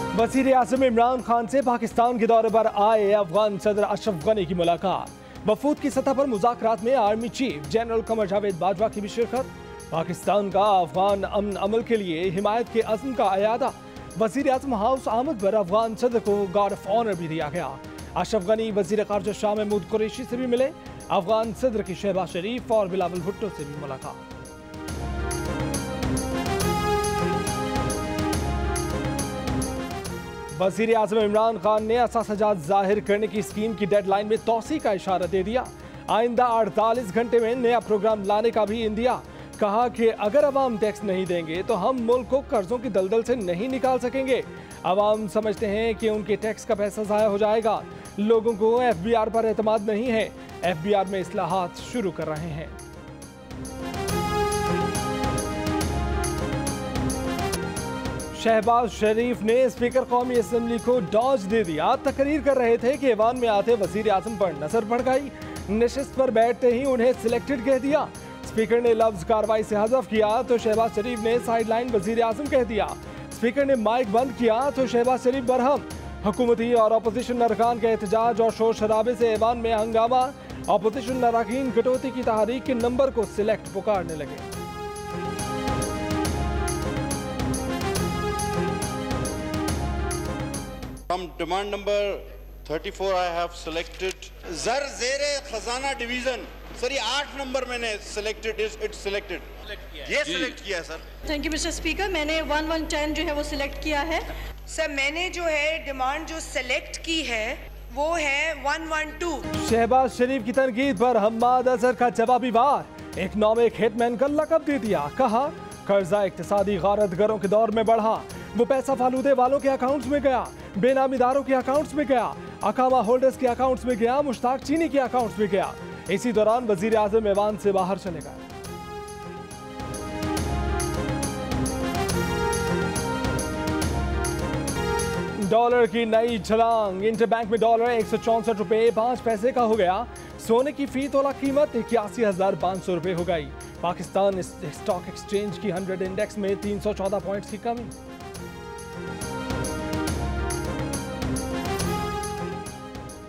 वज़ीर आज़म इमरान खान से पाकिस्तान के दौरे पर आए अफगान सदर अशरफ गनी की मुलाकात। वफूद की सतह पर मुज़ाकरात में army chief general Qamar Javed Bajwa की भी शिरकत। पाकिस्तान का अफगान अमन अमल के लिए हिमायत के अज़्म का अयादा। वज़ीर आज़म हाउस आमद पर अफगान सदर को गार्ड ऑफ ऑनर भी दिया गया। अशरफ गनी वज़ीर ख़ारजा शाह महमूद कुरैशी से भी मिले। अफगान सदर की शहबाज शरीफ और बिलावल भुट्टो से भी मुलाकात। वज़ीर आज़म इमरान खान ने असासजात जाहिर करने की स्कीम की डेडलाइन में तौसी का इशारा दे दिया। आइंदा 48 घंटे में नया प्रोग्राम लाने का भी इंदिया। कहा कि अगर अवाम टैक्स नहीं देंगे तो हम मुल्क को कर्जों की दलदल से नहीं निकाल सकेंगे। अवाम समझते हैं कि उनके टैक्स का पैसा ज़ाया हो जाएगा। लोगों को FBR पर एतमाद नहीं है। FBR में इस्लाहात शुरू कर रहे हैं। शहबाज शरीफ ने स्पीकर कौमी असम्बली को डॉज दे दिया। तकरीर कर रहे थे कि ऐवान में आते वज़ीर आज़म पर नजर पड़ गई। नशिस्त पर बैठते ही उन्हें सिलेक्टेड कह दिया। स्पीकर ने लफ्ज कार्रवाई से हज़फ किया तो शहबाज शरीफ ने साइडलाइन वज़ीर आज़म कह दिया। स्पीकर ने माइक बंद किया तो शहबाज शरीफ बरहम। हुकूमती और अपोजिशन अरकान के एहतजाज और शोर शराबे से ऐवान में हंगामा। अपोजिशन अरकान कटौती की तहरीक के नंबर को सिलेक्ट पुकारने लगे। From demand number 34 I have selected Zar Zere Khazana Division. Sir ये 8 नंबर मैंने selected is it selected. ये select किया sir. Thank you mister speaker. मैंने 1110 जो है वो सिलेक्ट किया है। सर मैंने जो है डिमांड जो सेलेक्ट की है वो है 112। शहबाज शरीफ की तनकीद पर हम्माद अजहर का जवाबी वार। इकनॉमिक हिटमैन का लकब दे दिया। कहा कर्जा इक्तिसादी गारतगरों के दौर में बढ़ा। वो पैसा फालूदे वालों के अकाउंट्स में गया, बेनामीदारों के अकाउंट्स में गया, अकामा होल्डर्स के अकाउंट्स में गया, मुश्ताक चीनी के अकाउंट्स में गया। इसी दौरान वजीर आज़म ऐवान से बाहर चले गए। डॉलर की नई छलांग। इंटरबैंक में डॉलर 164 रुपए 5 पैसे का हो गया। सोने की फी तोला कीमत 81,500 रुपए हो गई। पाकिस्तान स्टॉक एक्सचेंज की 100 इंडेक्स में 314 पॉइंट्स की कमी।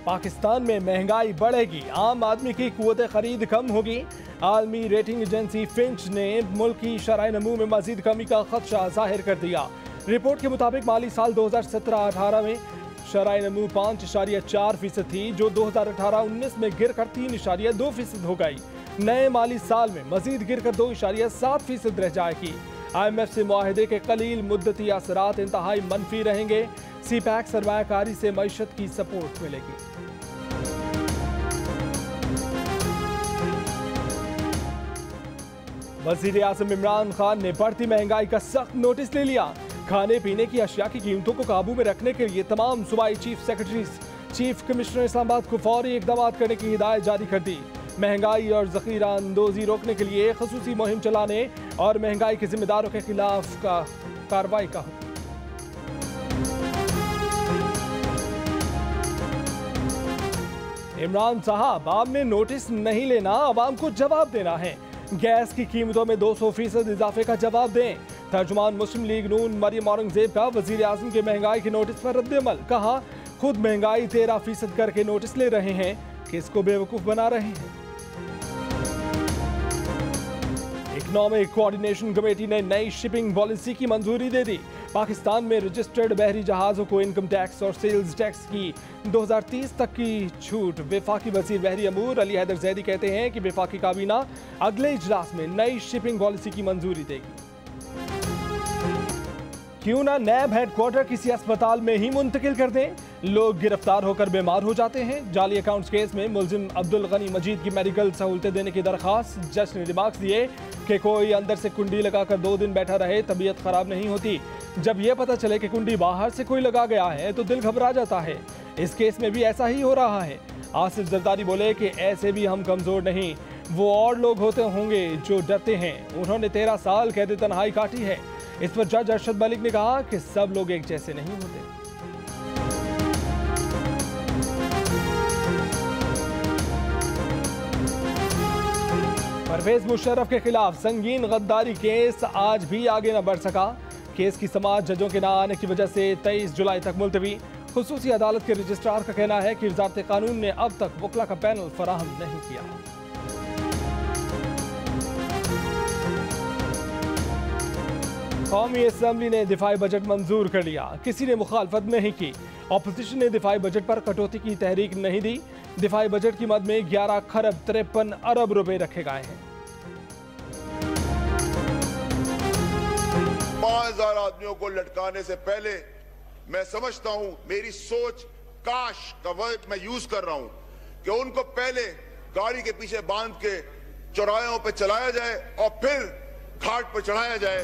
पाकिस्तान में महंगाई बढ़ेगी, आम आदमी की कुव्वत खरीद कम होगी। आलमी रेटिंग एजेंसी फिंच ने मुल्क की शरह नमू में मजीद कमी का खदशा जाहिर कर दिया। रिपोर्ट के मुताबिक माली साल 2017-18 में शरह नमू 5.4% थी, जो 2018-19 में गिर कर 3.2% हो गई। नए माली साल में मजीद गिर कर 2.7% रह जाएगी। IMF से मुआहदे के कलील मुद्दती असरात इंतहाई मनफी रहेंगे। CPEC सरमायाकारी से मईशत की सपोर्ट मिलेगी। वज़ीर आज़म इमरान खान ने बढ़ती महंगाई का सख्त नोटिस ले लिया। खाने पीने की अशिया की कीमतों को काबू में रखने के लिए तमाम सूबाई chief secretaries, chief commissioner Islamabad को फौरी इक़दाम करने की हिदायत जारी कर दी। महंगाई और ज़ख़ीरा अंदोज़ी रोकने के लिए ख़ुसूसी मुहिम चलाने और महंगाई के जिम्मेदारों के खिलाफ कार्रवाई का हुक्म। इमरान साहब, आपने नोटिस नहीं लेना, अवाम को जवाब देना है। गैस की कीमतों में 200% इजाफे का जवाब दें। तर्जुमान मुस्लिम लीग नून मरियम औरंगजेब का वज़ीर आज़म के महंगाई के नोटिस पर रद्द-ए-अमल। कहा खुद महंगाई 13% करके नोटिस ले रहे हैं, किसको बेवकूफ़ बना रहे हैं। इकोनॉमिक कोऑर्डिनेशन कमेटी ने नई शिपिंग पॉलिसी की मंजूरी दे दी। पाकिस्तान में रजिस्टर्ड बहरी जहाज़ों को इनकम टैक्स और सेल्स टैक्स की 2030 तक की छूट। वफाकी वज़ीर बहरी अमूर अली हैदर जैदी कहते हैं कि वफाकी काबीना अगले इजलास में नई शिपिंग पॉलिसी की मंजूरी देगी। क्यों ना नैब हेडक्वार्टर किसी अस्पताल में ही मुंतकिल कर दें। लोग गिरफ्तार होकर बीमार हो जाते हैं। जाली अकाउंट्स केस में मुलजिम अब्दुल गनी मजीद की मेडिकल सहूलतें देने की दरख्वास्त। जज ने रिमार्क्स दिए कि कोई अंदर से कुंडी लगाकर 2 दिन बैठा रहे, तबीयत खराब नहीं होती। जब यह पता चले कि कुंडी बाहर से कोई लगा गया है तो दिल घबरा जाता है। इस केस में भी ऐसा ही हो रहा है। आसिफ जरदारी बोले कि ऐसे भी हम कमजोर नहीं, वो और लोग होते होंगे जो डरते हैं। उन्होंने 13 साल कैद तन्हाई काटी है। इस पर जज अरशद मलिक ने कहा कि सब लोग एक जैसे नहीं होते। परवेज मुशर्रफ के खिलाफ संगीन गद्दारी केस आज भी आगे न बढ़ सका। केस की समाअत जजों के न आने की वजह से 23 जुलाई तक मुलतवी। खुसूसी अदालत के रजिस्ट्रार का कहना है कि वज़ारत कानून ने अब तक वकला का पैनल फराहम नहीं किया। कौमी असम्बली ने दिफाई बजट मंजूर कर लिया, किसी ने मुखालफत नहीं की। ऑपोजिशन ने दिफाई बजट पर कटौती की तहरीक नहीं दी। दिफाई बजट की मद में 11 खरब 53 अरब रुपए रखे गए हैं। 5000 आदमियों को लटकाने से पहले मैं समझता हूं, मेरी सोच काश का वर्ड मैं यूज कर रहा हूं कि उनको पहले गाड़ी के पीछे बांध के चौराहों पे चलाया जाए और फिर घाट पर चढ़ाया जाए।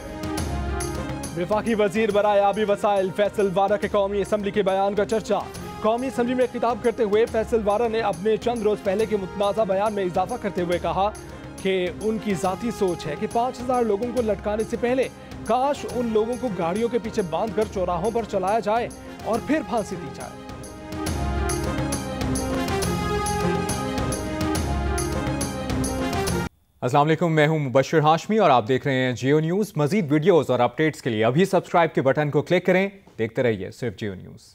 वफाकी वजीर बराए आबी वसाइल फैसल वारा के कौमी असम्बली के बयान का चर्चा। कौमी असम्बली में खिताब करते हुए फैसल वारा ने अपने चंद रोज पहले के मुतनाज़ा बयान में इजाफा करते हुए कहा कि उनकी जाती सोच है कि 5000 लोगों को लटकाने से पहले काश उन लोगों को गाड़ियों के पीछे बांधकर चौराहों पर चलाया जाए और फिर फांसी दी जाए। अस्सलाम वालेकुम, मैं हूं मुबश्शिर हाशमी और आप देख रहे हैं जियो न्यूज़। मजीद वीडियोस और अपडेट्स के लिए अभी सब्सक्राइब के बटन को क्लिक करें। देखते रहिए सिर्फ जियो न्यूज़।